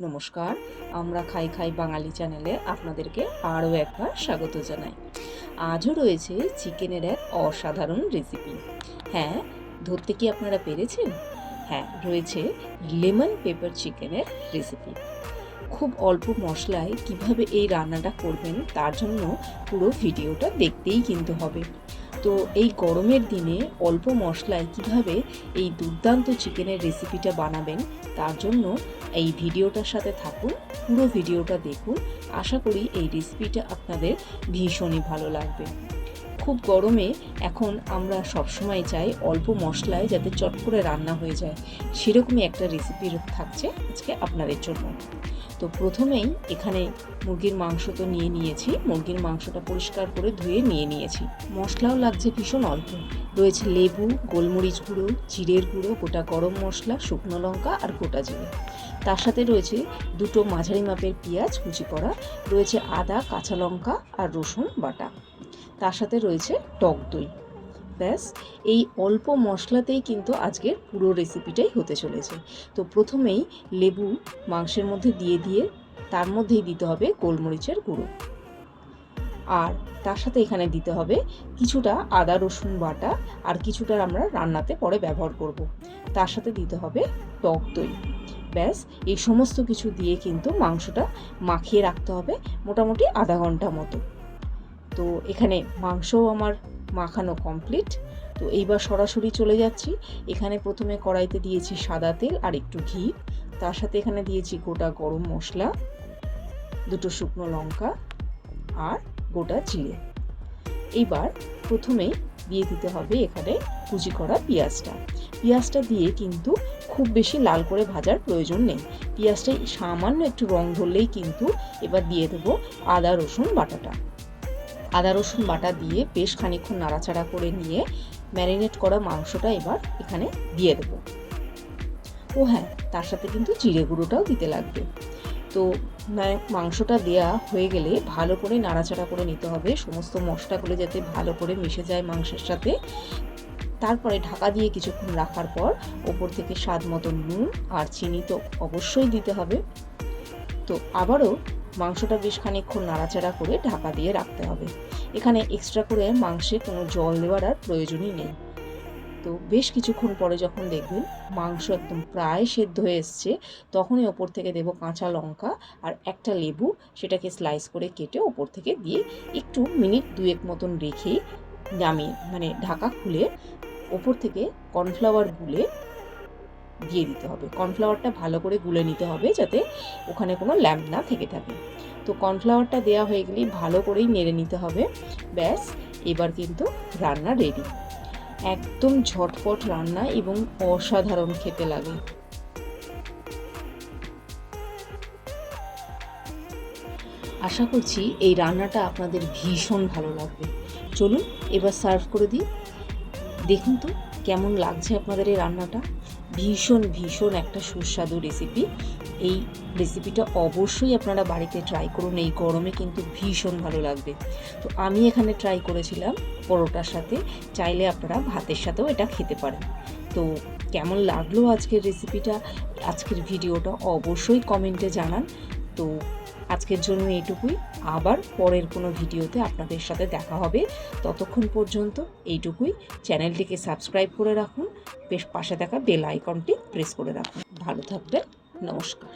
নমস্কার, আমরা খাই খাই বাঙালি চ্যানেলে আপনাদেরকে আরও একবার স্বাগত জানাই। আজও রয়েছে চিকেনের এক অসাধারণ রেসিপি। হ্যাঁ, ধরতে কি আপনারা পেরেছেন? হ্যাঁ, রয়েছে লেমন পেপার চিকেনের রেসিপি। খুব অল্প মশলায় কিভাবে এই রান্নাটা করবেন তার জন্য পুরো ভিডিওটা দেখতেই কিন্তু হবে। তো এই গরমের দিনে অল্প মশলায় কিভাবে এই দুর্দান্ত চিকেনের রেসিপিটা বানাবেন তার জন্য এই ভিডিওটার সাথে থাকুন, পুরো ভিডিওটা দেখুন। আশা করি এই রেসিপিটা আপনাদের ভীষণই ভালো লাগবে। খুব গরমে এখন আমরা সবসময় চাই অল্প মশলায় যাতে চট করে রান্না হয়ে যায়, সেরকমই একটা রেসিপি থাকছে আজকে আপনাদের জন্য। তো প্রথমেই এখানে মুরগির মাংস তো নিয়ে নিয়েছি, মুরগির মাংসটা পরিষ্কার করে ধুয়ে নিয়ে নিয়েছি। মশলাও লাগছে ভীষণ অল্প, রয়েছে লেবু, গোলমরিচ গুঁড়ো, জিরের গুঁড়ো, গোটা গরম মশলা, শুকনো লঙ্কা আর গোটা জিরে। তার সাথে রয়েছে দুটো মাঝারি মাপের পেঁয়াজ কুচি করা, রয়েছে আদা, কাঁচা লঙ্কা আর রসুন বাটা। তার সাথে রয়েছে টক দই। ব্যাস, এই অল্প মশলাতেই কিন্তু আজকের পুরো রেসিপিটাই হতে চলেছে। তো প্রথমেই লেবু মাংসের মধ্যে দিয়ে তার মধ্যেই দিতে হবে গোলমরিচের গুঁড়ো, আর তার সাথে এখানে দিতে হবে কিছুটা আদা রসুন বাটা, আর কিছুটা আমরা রান্নাতে পরে ব্যবহার করব। তার সাথে দিতে হবে টক দই। ব্যাস, এই সমস্ত কিছু দিয়ে কিন্তু মাংসটা মাখিয়ে রাখতে হবে মোটামুটি আধা ঘন্টা মতো। তো এখানে মাংসও আমার মাখানো কমপ্লিট। তো এইবার সরাসরি চলে যাচ্ছি। এখানে প্রথমে কড়াইতে দিয়েছি সাদা তেল আর একটু ঘি, তার সাথে এখানে দিয়েছি গোটা গরম মশলা, দুটো শুকনো লঙ্কা আর গোটা জিরে। এইবার প্রথমেই দিয়ে দিতে হবে এখানে কুচি করা পেঁয়াজটা দিয়ে কিন্তু খুব বেশি লাল করে ভাজার প্রয়োজন নেই। পেঁয়াজটা সামান্য একটু রং ধরলেই কিন্তু এবার দিয়ে দেবো আদা রসুন বাটাটা। আদা রসুন বাটা দিয়ে বেশ খানিকক্ষণ নাড়াচাড়া করে নিয়ে ম্যারিনেট করা মাংসটা এবার এখানে দিয়ে দেবো। ও হ্যাঁ, তার সাথে কিন্তু জিরে গুঁড়োটাও দিতে লাগবে। তো মাংসটা দেয়া হয়ে গেলে ভালো করে নাড়াচাড়া করে নিতে হবে, সমস্ত মশলাগুলো যাতে ভালো করে মিশে যায় মাংসের সাথে। তারপরে ঢাকা দিয়ে কিছুক্ষণ রাখার পর ওপর থেকে স্বাদ মতো নুন আর চিনি তো অবশ্যই দিতে হবে। তো আবারও মাংসটা বেশ খানিকক্ষণ নাড়াচাড়া করে ঢাকা দিয়ে রাখতে হবে। এখানে এক্সট্রা করে মাংসে কোনো জল দেওয়ার আর প্রয়োজনই নেই। তো বেশ কিছুক্ষণ পরে যখন দেখবেন মাংস একদম প্রায় সেদ্ধ হয়ে এসছে, তখনই ওপর থেকে দেবো কাঁচা লঙ্কা আর একটা লেবু, সেটাকে স্লাইস করে কেটে ওপর থেকে দিয়ে একটু মিনিট দুয়েক মতন রেখেই নামিয়ে ঢাকা খুলে ওপর থেকে কর্নফ্লাওয়ার গুলে দিয়ে দিতে হবে। কর্নফ্লাওয়ারটা ভালো করে গুলে নিতে হবে যাতে ওখানে কোনো ল্যাম্প না থেকে থাকে। তো কর্নফ্লাওয়ারটা দেওয়া হয়ে গেলেই ভালো করেই নেড়ে নিতে হবে। ব্যাস, এবার কিন্তু রান্না রেডি। একদম ঝটপট রান্না এবং অসাধারণ খেতে লাগে। আশা করছি এই রান্নাটা আপনাদের ভীষণ ভালো লাগবে। চলুন এবার সার্ভ করে দিই। দেখুন তো কেমন লাগছে আপনাদের এই রান্নাটা। ভীষণ একটা সুস্বাদু রেসিপি। এই রেসিপিটা অবশ্যই আপনারা বাড়িতে ট্রাই করুন, এই গরমে কিন্তু ভীষণ ভালো লাগবে। তো আমি এখানে ট্রাই করেছিলাম পরোটার সাথে, চাইলে আপনারা ভাতের সাথেও এটা খেতে পারেন। তো কেমন লাগলো আজকের রেসিপিটা, আজকের ভিডিওটা অবশ্যই কমেন্টে জানান। তো আজকের জন্য এইটুকুই, আবার পরের কোনো ভিডিওতে আপনাদের সাথে দেখা হবে। ততক্ষণ পর্যন্ত এইটুকুই, চ্যানেলটিকে সাবস্ক্রাইব করে রাখুন, বেশ পাশে থাকা বেল আইকনটি প্রেস করে রাখুন। ভালো থাকবেন, নমস্কার।